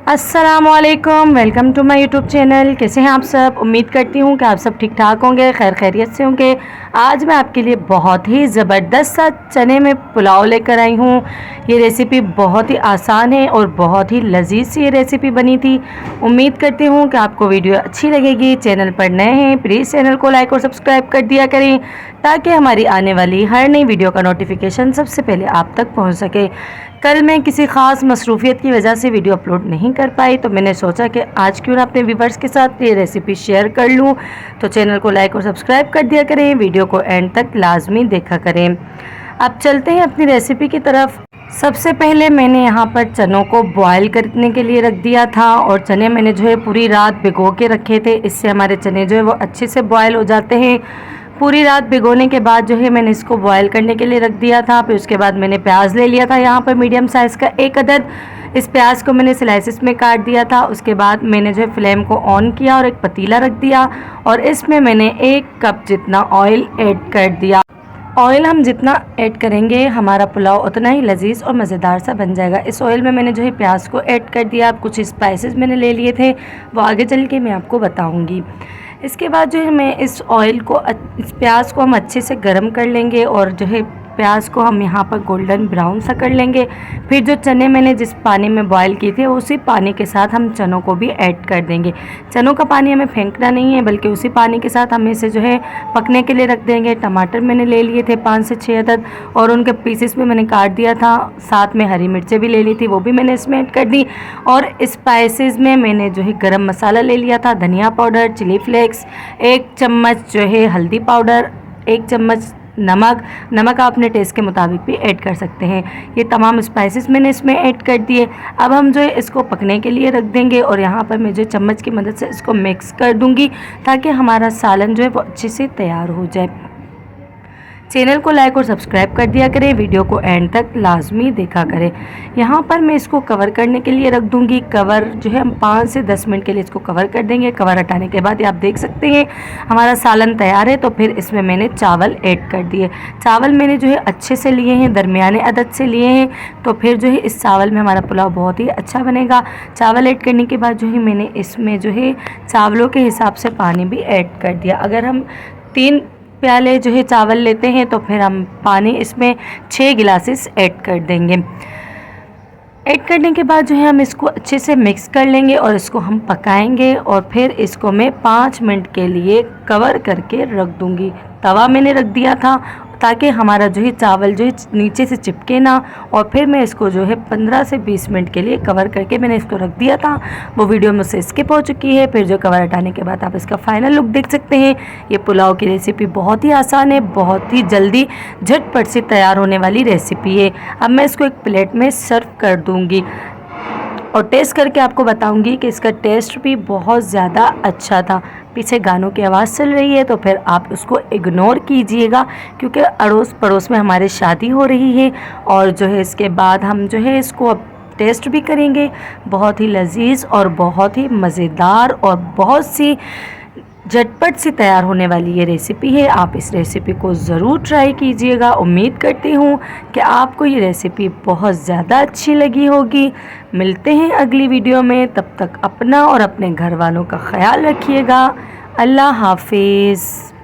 अस्सलामुअलैकुम, welcome to my YouTube channel. कैसे हैं आप सब? उम्मीद करती हूँ कि आप सब ठीक ठाक होंगे, खैर खैरियत से होंगे। आज मैं आपके लिए बहुत ही ज़बरदस्त सा चने में पुलाव लेकर आई हूँ। ये रेसिपी बहुत ही आसान है और बहुत ही लजीज सी ये रेसिपी बनी थी। उम्मीद करती हूँ कि आपको वीडियो अच्छी लगेगी। चैनल पर नए हैं प्लीज़ चैनल को लाइक और सब्सक्राइब कर दिया करें ताकि हमारी आने वाली हर नई वीडियो का नोटिफिकेशन सबसे पहले आप तक पहुँच सके। कल मैं किसी ख़ास मसरूफ़ियत की वजह से वीडियो अपलोड नहीं कर पाई, तो मैंने सोचा कि आज क्यों ना अपने व्यूवर्स के साथ ये रेसिपी शेयर कर लूँ। तो चैनल को लाइक और सब्सक्राइब कर दिया करें, वीडियो को एंड तक लाजमी देखा करें। अब चलते हैं अपनी रेसिपी की तरफ। सबसे पहले मैंने यहाँ पर चनों को बॉयल करने के लिए रख दिया था और चने मैंने जो है पूरी रात भिगो के रखे थे। इससे हमारे चने जो है वो अच्छे से बॉयल हो जाते हैं। पूरी रात भिगोने के बाद जो है मैंने इसको बॉयल करने के लिए रख दिया था। फिर उसके बाद मैंने प्याज ले लिया था यहाँ पर मीडियम साइज़ का 1 अदद। इस प्याज को मैंने स्लाइसिस में काट दिया था। उसके बाद मैंने जो है फ्लेम को ऑन किया और एक पतीला रख दिया और इसमें मैंने 1 कप जितना ऑयल ऐड कर दिया। ऑयल हम जितना ऐड करेंगे हमारा पुलाव उतना ही लजीज और मज़ेदार सा बन जाएगा। इस ऑयल में मैंने जो है प्याज को ऐड कर दिया। अब कुछ स्पाइसेस मैंने ले लिए थे, वो आगे चल के मैं आपको बताऊंगी। इसके बाद जो है मैं इस ऑयल को इस प्याज को हम अच्छे से गर्म कर लेंगे और जो है प्याज को हम यहाँ पर गोल्डन ब्राउन सा कर लेंगे। फिर जो चने मैंने जिस पानी में बॉयल किए थे उसी पानी के साथ हम चनों को भी ऐड कर देंगे। चनों का पानी हमें फेंकना नहीं है, बल्कि उसी पानी के साथ हम इसे जो है पकने के लिए रख देंगे। टमाटर मैंने ले लिए थे 5 से 6 अदद और उनके पीसेस में मैंने काट दिया था। साथ में हरी मिर्चें भी ले ली थी, वो भी मैंने इसमें ऐड कर दी। और स्पाइसेस में मैंने जो है गरम मसाला ले लिया था, धनिया पाउडर, चिली फ्लेक्स, 1 चम्मच जो है हल्दी पाउडर, 1 चम्मच नमक आप अपने टेस्ट के मुताबिक भी ऐड कर सकते हैं। ये तमाम स्पाइसेस मैंने इसमें ऐड कर दिए। अब हम जो है इसको पकने के लिए रख देंगे और यहाँ पर मैं जो चम्मच की मदद से इसको मिक्स कर दूँगी ताकि हमारा सालन जो है वो अच्छे से तैयार हो जाए। चैनल को लाइक और सब्सक्राइब कर दिया करें, वीडियो को एंड तक लाजमी देखा करें। यहाँ पर मैं इसको कवर करने के लिए रख दूँगी। कवर जो है हम 5 से 10 मिनट के लिए इसको कवर कर देंगे। कवर हटाने के बाद आप देख सकते हैं हमारा सालन तैयार है। तो फिर इसमें मैंने चावल ऐड कर दिए। चावल मैंने जो है अच्छे से लिए हैं, दरमियाने अदद से लिए हैं। तो फिर जो है इस चावल में हमारा पुलाव बहुत ही अच्छा बनेगा। चावल ऐड करने के बाद जो है मैंने इसमें जो है चावलों के हिसाब से पानी भी ऐड कर दिया। अगर हम 3 प्याले जो है चावल लेते हैं तो फिर हम पानी इसमें 6 गिलासेस ऐड कर देंगे। ऐड करने के बाद जो है हम इसको अच्छे से मिक्स कर लेंगे और इसको हम पकाएंगे और फिर इसको मैं 5 मिनट के लिए कवर करके रख दूँगी। तवा मैंने रख दिया था ताकि हमारा जो है चावल जो है नीचे से चिपके ना। और फिर मैं इसको जो है 15 से 20 मिनट के लिए कवर करके मैंने इसको रख दिया था। वो वीडियो मुझसे स्किप हो चुकी है। फिर जो कवर हटाने के बाद आप इसका फाइनल लुक देख सकते हैं। ये पुलाव की रेसिपी बहुत ही आसान है, बहुत ही जल्दी झटपट से तैयार होने वाली रेसिपी है। अब मैं इसको एक प्लेट में सर्व कर दूँगी और टेस्ट करके आपको बताऊंगी कि इसका टेस्ट भी बहुत ज़्यादा अच्छा था। पीछे गानों की आवाज़ चल रही है तो फिर आप उसको इग्नोर कीजिएगा क्योंकि अड़ोस पड़ोस में हमारे शादी हो रही है। और जो है इसके बाद हम जो है इसको अब टेस्ट भी करेंगे। बहुत ही लजीज और बहुत ही मज़ेदार और बहुत सी झटपट से तैयार होने वाली ये रेसिपी है। आप इस रेसिपी को ज़रूर ट्राई कीजिएगा। उम्मीद करती हूँ कि आपको ये रेसिपी बहुत ज़्यादा अच्छी लगी होगी। मिलते हैं अगली वीडियो में, तब तक अपना और अपने घर वालों का ख्याल रखिएगा। अल्लाह हाफिज़।